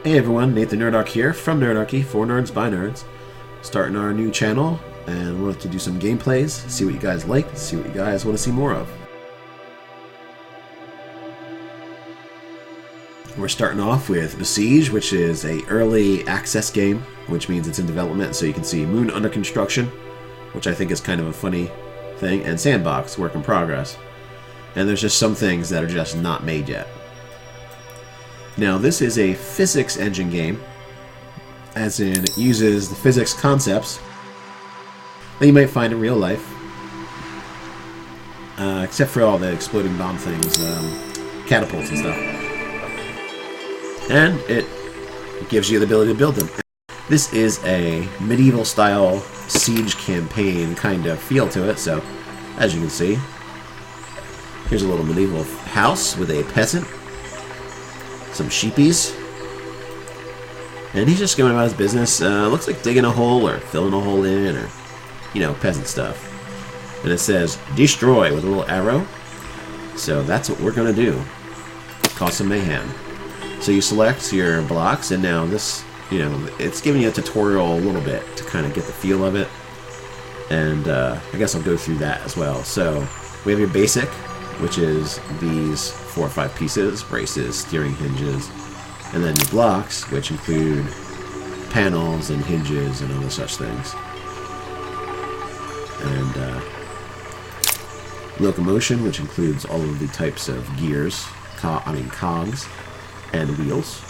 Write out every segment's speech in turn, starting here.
Hey everyone, Nathan Nerdarch here from Nerdarchy for Nerds by Nerds. Starting our new channel, and we're going to do some gameplays, see what you guys like, see what you guys want to see more of. We're starting off with Besiege, which is a early access game, which means it's in development, so you can see Moon under construction, which I think is kind of a funny thing, and Sandbox, work in progress. And there's just some things that are just not made yet. Now, this is a physics engine game, as in it uses the physics concepts that you might find in real life, except for all the exploding bomb things, catapults and stuff. And it gives you the ability to build them. This is a medieval-style siege campaign kind of feel to it, so as you can see, here's a little medieval house with a peasant. Some sheepies, and he's just going about his business. Looks like digging a hole or filling a hole in, or peasant stuff. And it says destroy with a little arrow, so that's what we're gonna do. Cause some mayhem. So you select your blocks, and now this, it's giving you a tutorial a little bit to kind of get the feel of it, and I guess I'll go through that as well. So we have your basic, which is these 4 or 5 pieces, braces, steering hinges, and then your blocks, which include panels and hinges and other such things. And locomotion, which includes all of the types of gears, cogs, and wheels.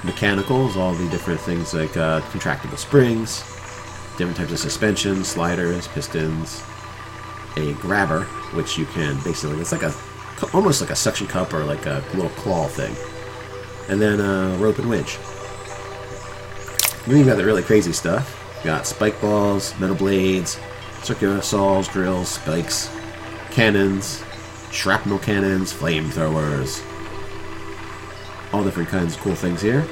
Mechanicals, all the different things like contractible springs, different types of suspension, sliders, pistons, a grabber, which you can basically, it's like almost like a suction cup or like a little claw thing, and then a rope and winch. Then you've got the really crazy stuff. You got spike balls, metal blades, circular saws, drills, spikes, cannons, shrapnel cannons, flamethrowers, all different kinds of cool things here.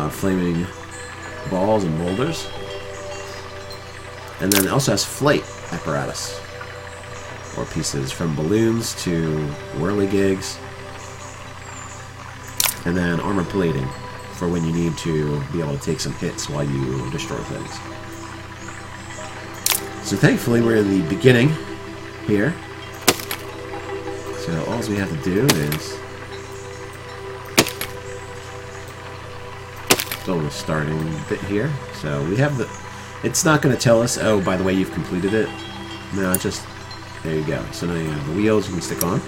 Flaming balls and boulders, and then it also has flight apparatus, or pieces from balloons to whirligigs, and then armor plating for when you need to be able to take some hits while you destroy things. So thankfully we're in the beginning here, so all we have to do is go to the starting bit here. So we have the, it's not going to tell us, oh, by the way, you've completed it. No, it's just, there you go. So now you have the wheels you can stick on.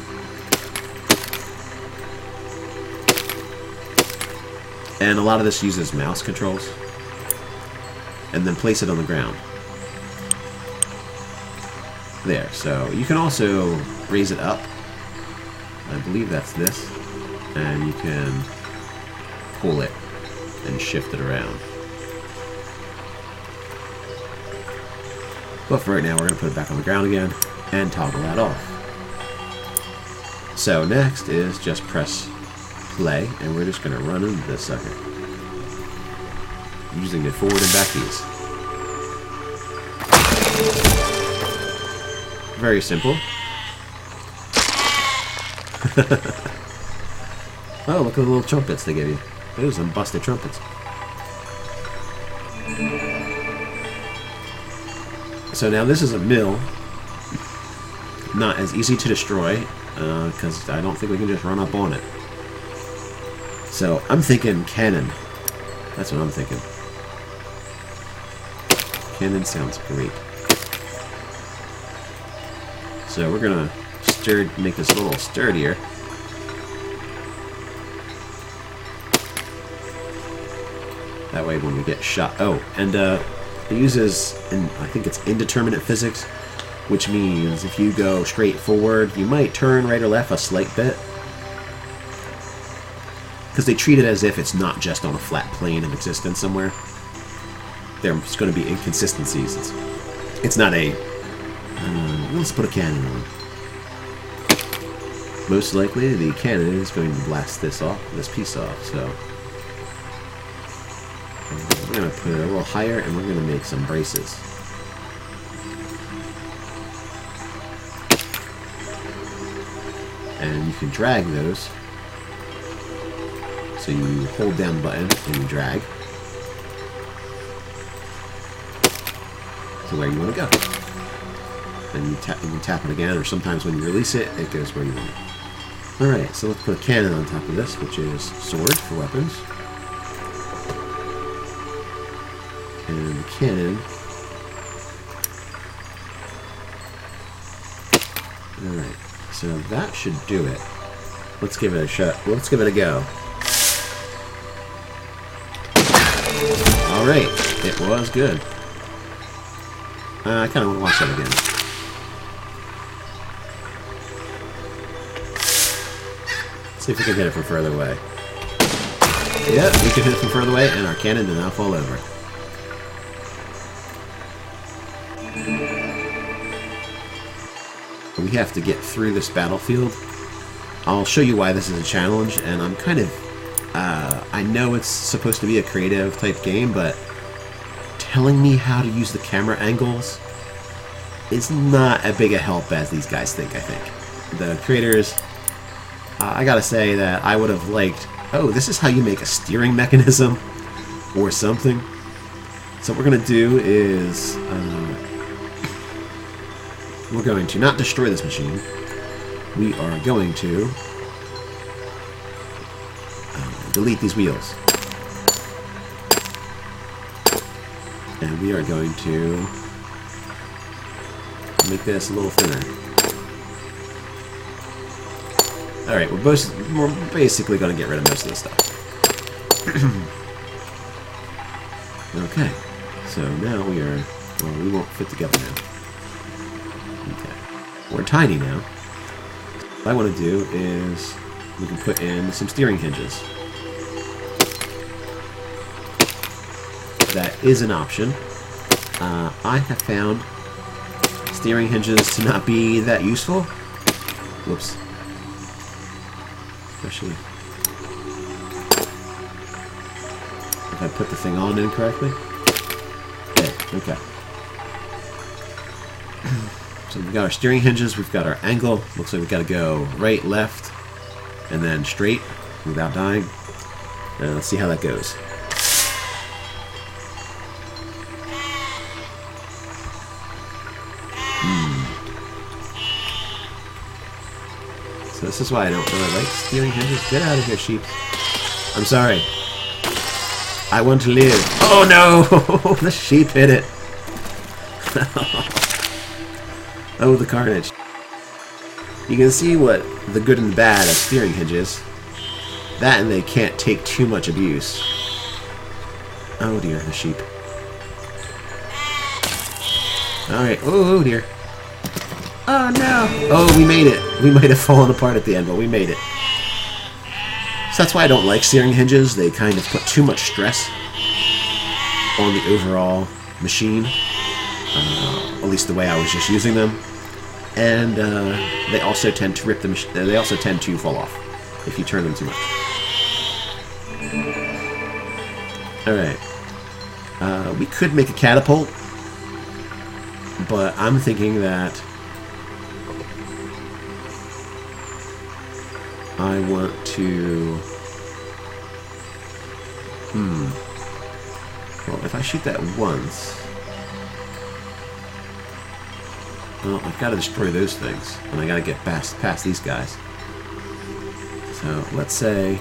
And a lot of this uses mouse controls. And then place it on the ground. There, so you can also raise it up. I believe that's this. And you can pull it and shift it around. But for right now, we're going to put it back on the ground again and toggle that off. So next is just press play, and we're just going to run into this sucker using the forward and back keys. Very simple. Oh, look at the little trumpets they give you. Those are some busted trumpets. So now this is a mill, not as easy to destroy, because I don't think we can just run up on it. So I'm thinking cannon. That's what I'm thinking. Cannon sounds great. So we're gonna make this a little sturdier. That way when we get shot... Oh, and it uses, I think it's indeterminate physics, which means if you go straight forward, you might turn right or left a slight bit. Because they treat it as if it's not just on a flat plane of existence somewhere. There's going to be inconsistencies. It's not a... let's put a cannon on. Most likely the cannon is going to blast this piece off, so... We're going to put it a little higher, and we're going to make some braces. And you can drag those So you hold down the button and you drag to where you want to go. Then you tap it again, or sometimes when you release it, it goes where you want it. Alright, so let's put a cannon on top of this, which is sword for weapons. And the cannon. Alright, so that should do it. Let's give it a shot. Let's give it a go. Alright, it was good. I kind of want to watch that again. See if we can hit it from further away. Yep, we can hit it from further away, and our cannon did not fall over. We have to get through this battlefield. I'll show you why this is a challenge, and I'm kind of... I know it's supposed to be a creative type game, but telling me how to use the camera angles is not as big a help as these guys think, I think. The creators... I gotta say that I would have liked, oh, this is how you make a steering mechanism or something. So what we're going to do is we're going to not destroy this machine. We are going to delete these wheels. And we are going to make this a little thinner. Alright, we're basically going to get rid of most of this stuff. Okay, so now we are... well, we won't fit together now. Okay. We're tiny now. What I want to do is we can put in some steering hinges. That is an option. I have found steering hinges to not be that useful. Whoops. Especially if I put the thing on incorrectly. Okay. So we've got our steering hinges, we've got our angle. Looks like we've got to go right, left, and then straight without dying. Let's see how that goes. So this is why I don't really like steering hinges. Get out of here, sheep. I'm sorry. I want to live. Oh no! The sheep hit it. Oh, the carnage. You can see what the good and bad of steering hinges. That and they can't take too much abuse. Oh dear, the sheep. Alright, oh dear. Oh no! Oh, we made it! We might have fallen apart at the end, but we made it. So that's why I don't like steering hinges. They kind of put too much stress on the overall machine. At least the way I was just using them. And they also tend to rip the machine. They also tend to fall off if you turn them too much. Alright. We could make a catapult, but I'm thinking that I want to... Well, if I shoot that once... Well, I've got to destroy those things. And I got to get past these guys. So, let's say...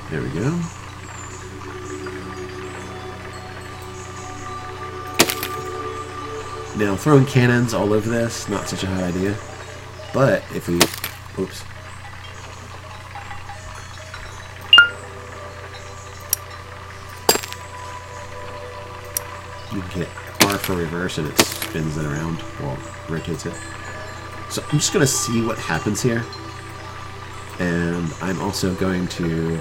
There we go. Now, throwing cannons all over this, not such a hot idea. But if we... Oops. You can hit R for reverse and it spins it around, well, rotates it. So I'm just going to see what happens here. And I'm also going to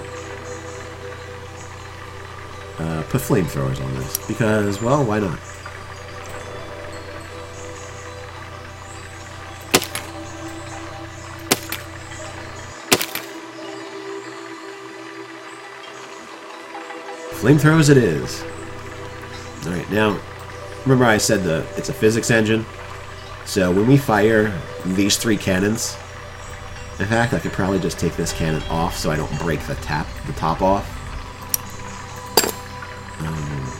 put flamethrowers on this because, well, why not? Flamethrowers it is. Alright, now, remember I said it's a physics engine? So when we fire these 3 cannons, in fact, I could probably just take this cannon off so I don't break the top off.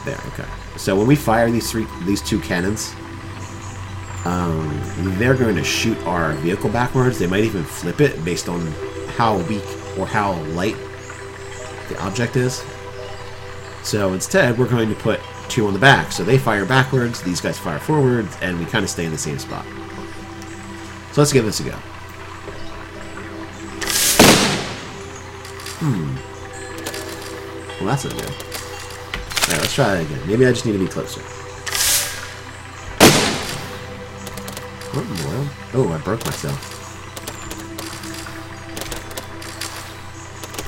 There, okay. So when we fire these 2 cannons, they're going to shoot our vehicle backwards. They might even flip it based on how weak or how light the object is. So instead, we're going to put 2 on the back. So they fire backwards, these guys fire forwards, and we kind of stay in the same spot. So let's give this a go. Well, that's not good. Alright, let's try that again. Maybe I just need to be closer. Oh, I broke myself.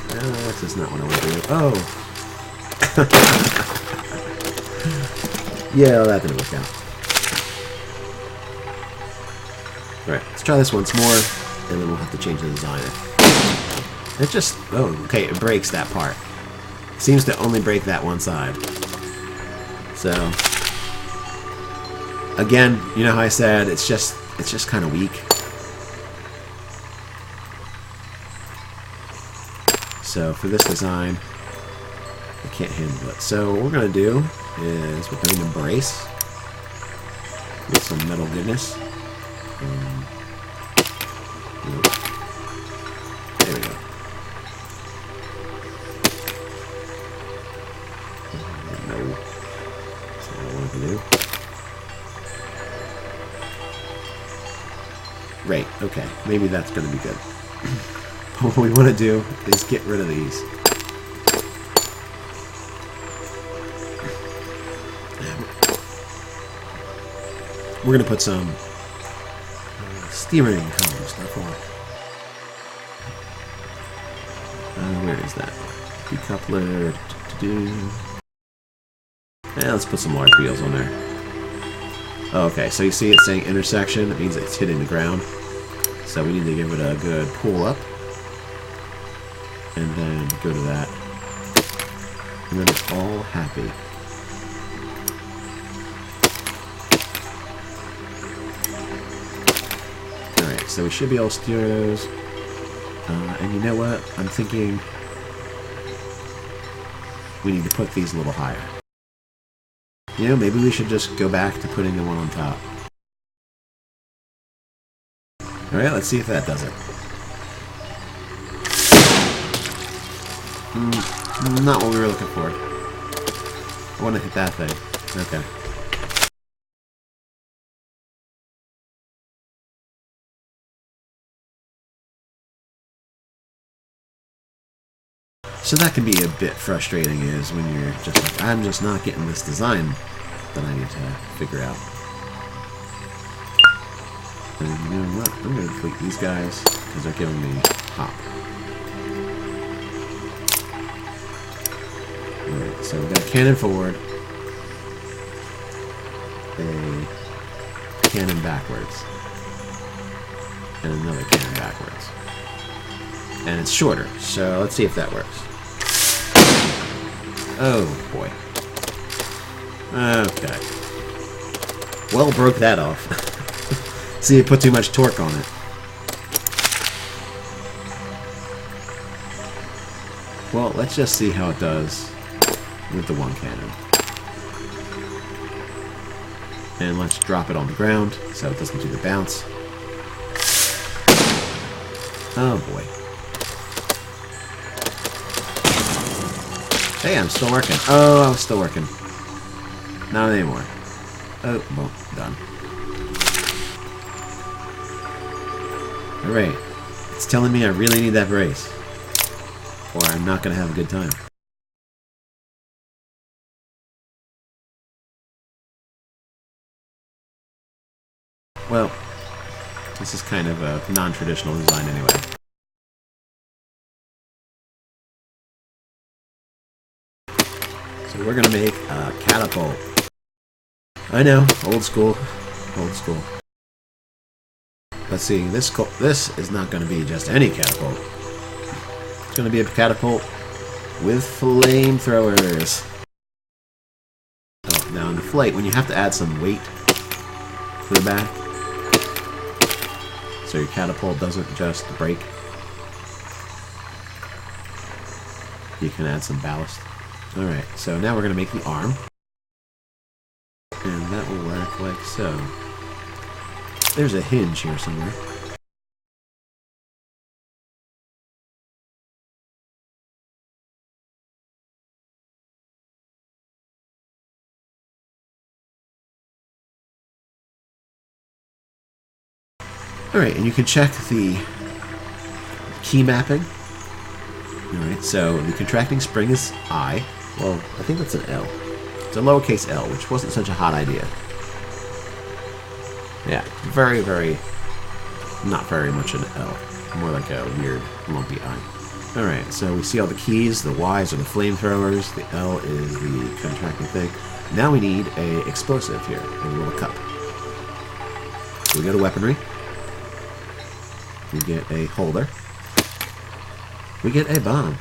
That's just not what I want to do. Oh! Yeah, that didn't work out. Alright, let's try this once more, and then we'll have to change the design. It just... Oh, okay, it breaks that part. It seems to only break that one side. So... Again, you know how I said, it's just kind of weak. So for this design, I can't handle it. So what we're going to do is we're going to brace with some metal goodness. There we go. No. That's not what I wanted to do. Right, okay. Maybe that's going to be good. What we want to do is get rid of these. We're going to put some steering column stuff on. Where is that? Decoupler. Yeah, let's put some large wheels on there. Okay, so you see it saying intersection. It means it's hitting the ground. So we need to give it a good pull up. And then go to that. And then it's all happy. Alright, so we should be able to steer those. And you know what? I'm thinking we need to put these a little higher. You know, maybe we should just go back to putting the one on top. Alright, let's see if that does it. Not what we were looking for. I want to hit that thing. Okay. So that can be a bit frustrating, is when you're just like, I'm just not getting this design that I need to figure out. And you know what? I'm going to tweak these guys because they're giving me pop. Alright, so we've got a cannon forward, a cannon backwards, and another cannon backwards. And it's shorter, so let's see if that works. Oh boy. Okay. Well, broke that off. See, it put too much torque on it. Well, let's just see how it does with the one cannon. And let's drop it on the ground so it doesn't do the bounce. Oh boy. Hey, I'm still working. Oh, I'm still working. Not anymore. Oh, well, done. Alright. It's telling me I really need that brace, or I'm not going to have a good time. Well, this is kind of a non-traditional design anyway. So we're going to make a catapult. I know, old school. Old school. Let's see, this is not going to be just any catapult. It's going to be a catapult with flamethrowers. Oh, now in the flight, when you have to add some weight to the back, so your catapult doesn't just break, you can add some ballast. Alright, so now we're going to make the arm. And that will work like so. There's a hinge here somewhere. Alright, and you can check the key mapping. Alright, so the contracting spring is I. Well, I think that's an L. It's a lowercase L, which wasn't such a hot idea. Yeah, very, very, not very much an L. More like a weird, lumpy I. Alright, so we see all the keys. The Y's are the flamethrowers. The L is the contracting thing. Now we need a explosive here, a little cup. So we go to weaponry. We get a holder. We get a bomb.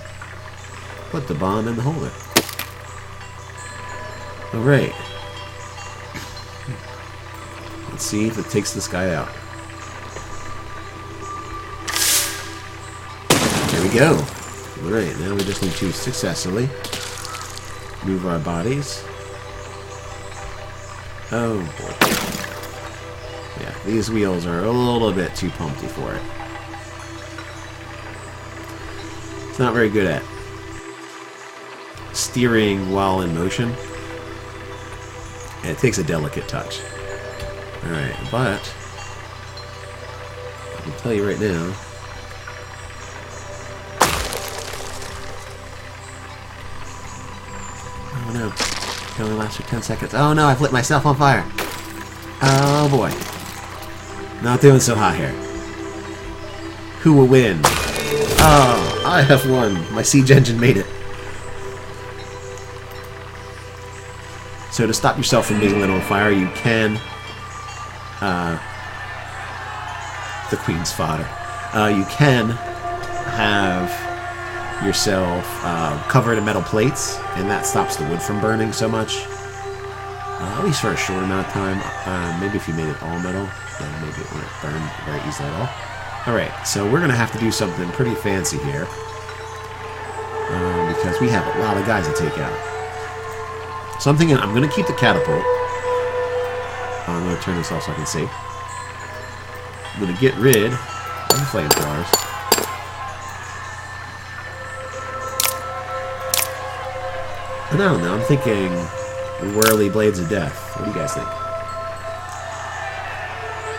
Put the bomb in the holder. Alright. Let's see if it takes this guy out. There we go. Alright, now we just need to successfully move our bodies. Oh boy. Yeah, these wheels are a little bit too pumpty for it. It's not very good at steering while in motion. And it takes a delicate touch. Alright, but I can tell you right now, oh no, it only lasts for 10 seconds. Oh no, I've lit myself on fire. Oh boy. Not doing so hot here. Who will win? Oh, I have won. My siege engine made it. So to stop yourself from being lit on fire, you can... the queen's fodder. You can have yourself covered in metal plates, and that stops the wood from burning so much. At least for a short amount of time. Maybe if you made it all metal, then maybe it wouldn't burn very easily at all. Alright, so we're going to have to do something pretty fancy here. Because we have a lot of guys to take out. So I'm thinking I'm going to keep the catapult. I'm going to turn this off so I can see. I'm going to get rid of the flamethrowers. I don't know, I'm thinking whirly blades of death. What do you guys think?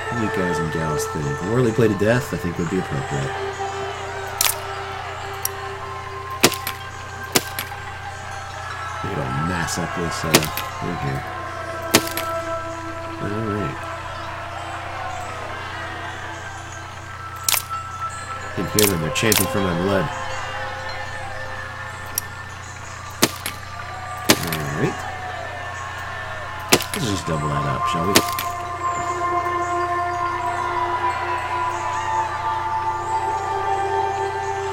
What do you guys and gals think? Whirly blade of death, I think, would be appropriate. We're going to mass up this thing here. Alright. You can hear them, they're chanting for my blood. Alright. Let's just double that up, shall we?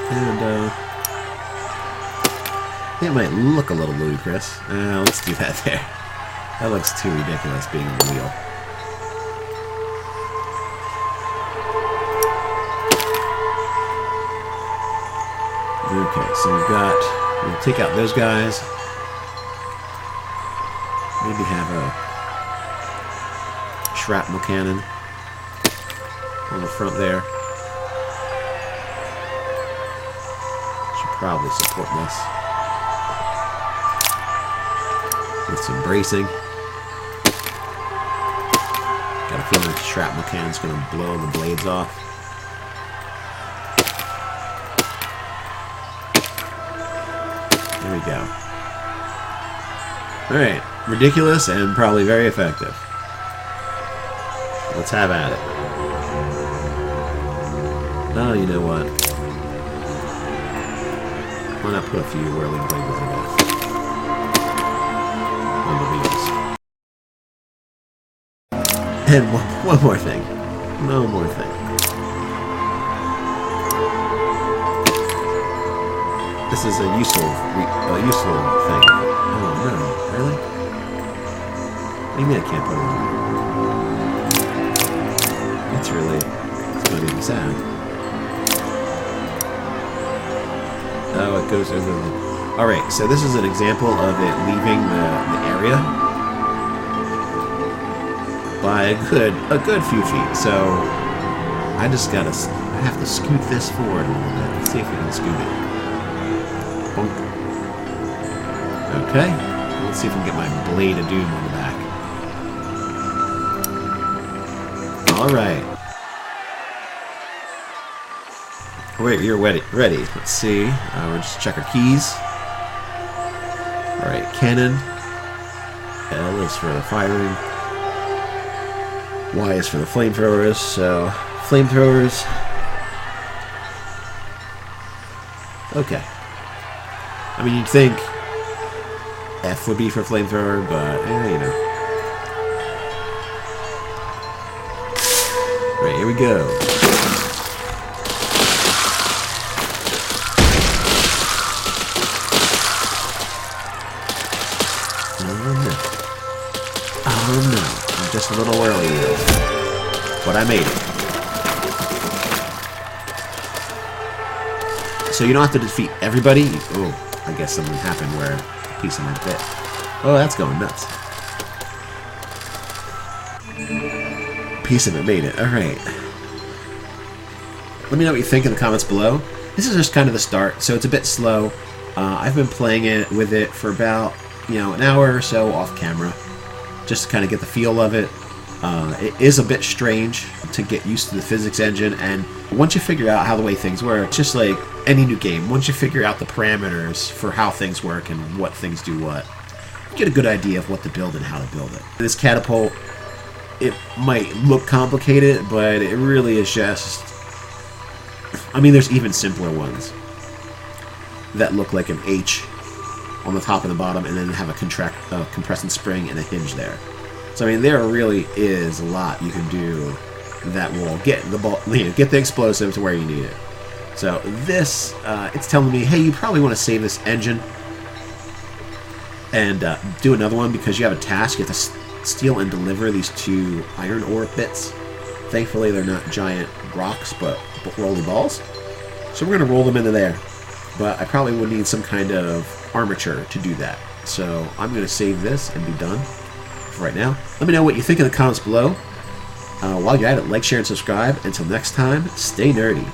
And, it might look a little ludicrous. Let's do that there. That looks too ridiculous being on the wheel. Okay, so we'll take out those guys. Maybe have a shrapnel cannon on the front there. Should probably support this with some bracing. Got a feeling the shrapnel cannon's going to blow the blades off. There we go. Alright, ridiculous and probably very effective. Let's have at it. Oh, you know what? Why not put a few whirling blades in death on the wheels? And one more thing. One more thing. this is a useful thing. Oh no, really? What do you mean I can't put it on? That's not even sad. Oh, it goes over the... Alright, so this is an example of it leaving the area by a good few feet. So I have to scoot this forward a little bit. Let's see if we can scoot it. Bonk. Okay. Let's see if we can get my Blade of Doom on the back. Alright. Wait, you're ready. Let's see. We'll just check our keys. Alright, cannon. L is for the firing. Y is for the flamethrowers. So, flamethrowers. Okay. I mean, you'd think F would be for flamethrower, but, you know. Right, here we go. Oh no, I'm just a little early here. But I made it. So you don't have to defeat everybody. Oh, I guess something happened where a piece of my bit. Oh, that's going nuts. Piece of it made it. Alright. Let me know what you think in the comments below. This is just kind of the start, so it's a bit slow. I've been playing it with it for about, an hour or so off camera, just to kind of get the feel of it. It is a bit strange to get used to the physics engine, and once you figure out how the way things work, just like any new game, once you figure out the parameters for how things work and what things do what, you get a good idea of what to build and how to build it. This catapult, it might look complicated, but it really is just... I mean, there's even simpler ones that look like an H on the top and the bottom, and then have a compressing spring and a hinge there. So I mean, there really is a lot you can do that will get the explosive to where you need it. So this, it's telling me, hey, you probably want to save this engine and do another one because you have a task. You have to steal and deliver these 2 iron ore bits. Thankfully, they're not giant rocks, but rolly balls. So we're going to roll them into there. But I probably would need some kind of armature to do that. So I'm going to save this and be done for right now. Let me know what you think in the comments below. While you're at it, like, share, and subscribe. Until next time, stay nerdy.